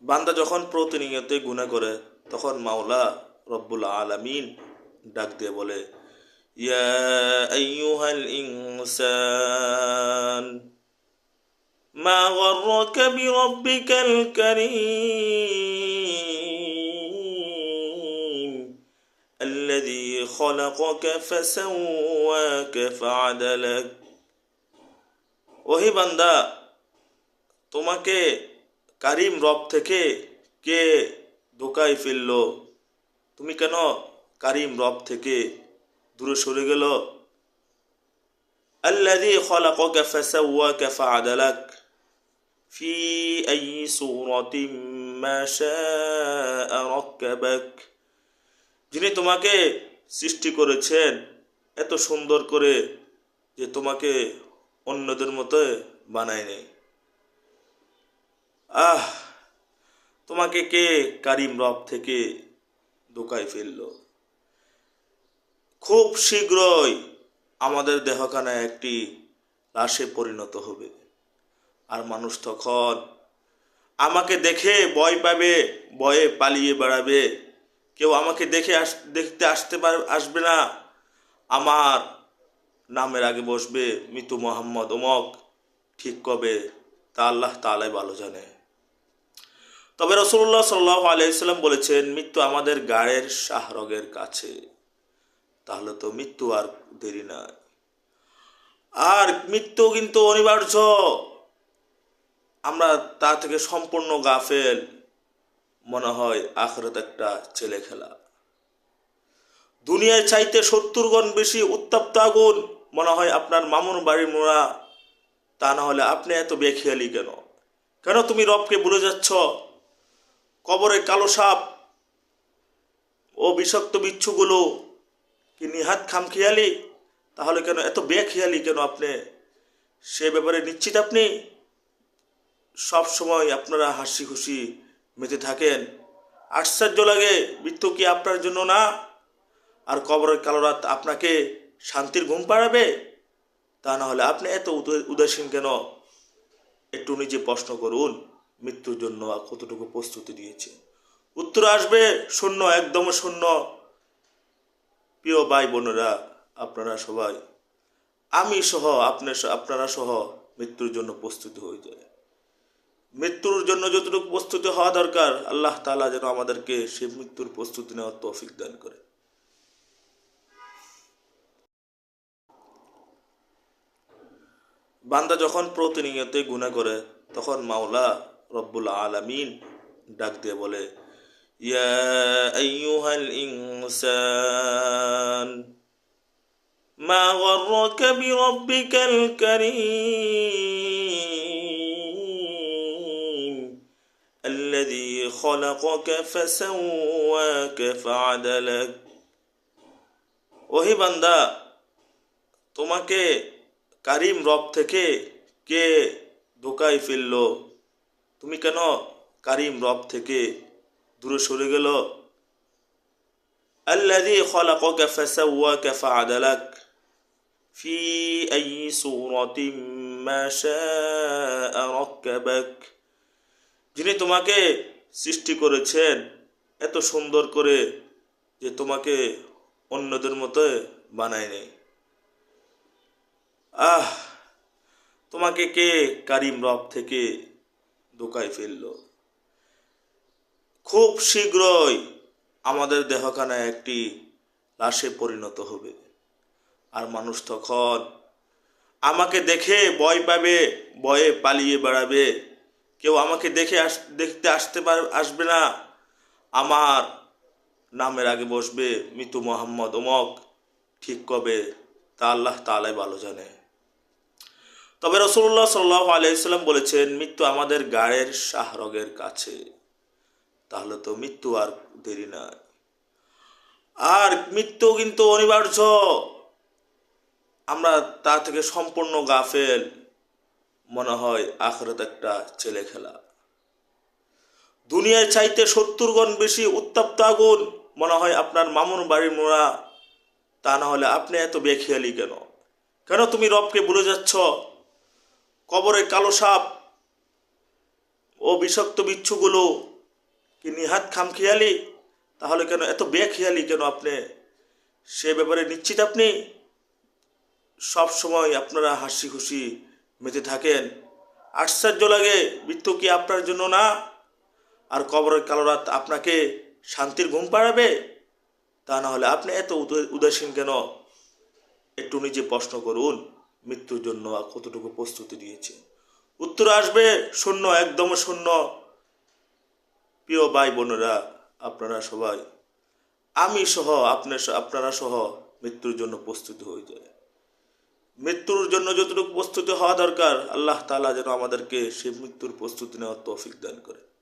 বান্দা যখন প্রতিনিয়তই গুনাহ করে তখন মাওলা রব্বুল আলামিন ডাক দিয়ে বলে, ইয়া আইয়ুহাল ইনসান মা গররাকা বিরব্বিকাল কারীম আল্লাযী খলাকাকা ফাসাওয়াকা ফাআদালাক। ওহে বান্দা, তোমাকে কারিম রব থেকে কে ধোকায় ফেললো? তুমি কেন কারিম রব থেকে দূরে সরে গেল? আল্লাযী খলাকাকা ফাসাওয়াকা ফাআদালাক ফি আইয়ি সূরাতিন মা শাআ রাক্কাবাক। যিনি তোমাকে সৃষ্টি করেছেন এত সুন্দর করে যে তোমাকে অন্যদের মতো বানায়নি। তোমাকে কে কারিম রব থেকে ধোকায় ফেললো? খুব শীঘ্রই আমাদের দেহখানা একটি লাশে পরিণত হবে, আর মানুষ তখন আমাকে দেখে ভয় পাবে, ভয়ে পালিয়ে বেড়াবে। কেউ আমাকে দেখতে আসবে না। আমার নামের আগে বসবে মৃত্যু মোহাম্মদ অমক। ঠিক কবে তা আল্লাহ তাআলাই ভালো জানে। তবে রাসূলুল্লাহ সাল্লাল্লাহু আলাইহি ওয়াসাল্লাম বলেছেন, মৃত্যু আমাদের গায়ের শাহরগের কাছে। তাহলে তো মৃত্যু আর দেরি নাই। আর মৃত্যু কিন্তু অনিবার্য। আমরা তা থেকে সম্পূর্ণ গাফেল। মনে হয় আখিরাত একটা ছেলে খেলা। দুনিয়ায় চাইতে 70 গুণ বেশি উত্তপ্ত আগুন মনে হয় আপনার মামুর বাড়ির মোড়া। তা না হলে আপনি এত বেখেয়ালি কেন? কেন তুমি রবকে ভুলে যাচ্ছ? কবরে কালো সাপ ও বিষাক্ত বিচ্ছুগুলো কি নিহাত খামখেয়ালি? তাহলে কেন এত বেখেয়ালি কেন আপনি? সে ব্যাপারে নিশ্চিত আপনি? সব সময় আপনারা হাসি খুশি মেতে থাকেন। আশ্চর্য লাগে, মৃত্যু কি আপনার জন্য না? আর কবরের কালো রাত আপনাকে শান্তির ঘুম পাড়াবে? তা না হলে আপনি এত উদাসীন কেন? একটু নিজে প্রশ্ন করুন, মৃত্যুর জন্য কতটুকু প্রস্তুতি দিয়েছে? উত্তর আসবে শূন্য, একদম শূন্য। প্রিয় ভাই বোনেরা, আপনারা সবাই, আমি সহ আপনারা সহ মৃত্যুর জন্য প্রস্তুতি হয়ে যায়। মৃত্যুর জন্য যতটুকু প্রস্তুতি হওয়া দরকার, আল্লাহ তাআলা যেন আমাদেরকে সেই মৃত্যুর প্রস্তুতি নেওয়ার তৌফিক দান করে। বান্দা যখন প্রতিনিয়তই গুনাহ করে তখন মাওলা রব্বুল আলামিন ডাক দিয়ে বলে, ইয়া আইয়ুহাল ইনসান মা গররাকা বিরব্বিকাল কারীম আল্লাযী খলাকাকা ফাসাওয়াকা ফাআদালাক। ওহে বান্দা, তোমাকে কারিম রব থেকে কে ধোকায় ফেললো? তুমি কেন কারিম রব থেকে দূরে সরে গেল? আল্লাযী খলাকাকা ফাসাওয়াকা ফাআদালাক ফি আইয়ি সূরাতিন মা শাআ রাক্কাবাক। যিনি তোমাকে সৃষ্টি করেছেন এত সুন্দর করে যে তোমাকে অন্যদের মতো বানায়নি। তোমাকে কে কারিম রব থেকে ধোকায় ফেললো? খুব শীঘ্রই আমাদের দেহখানা একটি লাশে পরিণত হবে, আর মানুষ তখন আমাকে দেখে ভয় পাবে, ভয়ে পালিয়ে বেড়াবে। কেউ আমাকে দেখতে আসবে না। আমার নামের আগে বসবে মৃত্যু মোহাম্মদ অমক। ঠিক কবে তা আল্লাহ তাআলাই ভালো জানে। তবে রাসূলুল্লাহ সাল্লাল্লাহু আলাইহি ওয়াসাল্লাম বলেছেন, মৃত্যু আমাদের গায়ের শাহরগের কাছে। তাহলে তো মৃত্যু আর দেরি নাই। আর মৃত্যু কিন্তু অনিবার্য। আমরা তা থেকে সম্পূর্ণ গাফেল। মনে হয় আখিরাত একটা ছেলে খেলা। দুনিয়ায় চাইতে 70 গুণ বেশি উত্তপ্ত আগুন মনে হয় আপনার মামুর বাড়ির মোড়া। তা না হলে আপনি এত বেখেয়ালি কেন? কেন তুমি রবকে ভুলে যাচ্ছ? কবরে কালো সাপ ও বিষাক্ত বিচ্ছুগুলো কি নিহাত খামখেয়ালি? তাহলে কেন এত বেখেয়ালি কেন আপনি? সে ব্যাপারে নিশ্চিত আপনি? সব সময় আপনারা হাসি খুশি মেতে থাকেন। আশ্চর্য লাগে, মৃত্যু কি আপনার জন্য না? আর কবরের কালো রাত আপনাকে শান্তির ঘুম পাড়াবে? তা না হলে আপনি এত উদাসীন কেন? একটু নিজে প্রশ্ন করুন, মৃত্যুর জন্য কতটুকু প্রস্তুতি নিয়েছে? উত্তর আসবে শূন্য, একদম শূন্য। প্রিয় ভাই বোনেরা, আপনারা সবাই, আমি সহ আপনারা সহ মৃত্যুর জন্য প্রস্তুতি হয়ে যায়। মৃত্যুর জন্য যতটুকু প্রস্তুতি হওয়া দরকার, আল্লাহ তাআলা যেন আমাদেরকে সেই মৃত্যুর প্রস্তুতি নেওয়ার তৌফিক দান করে।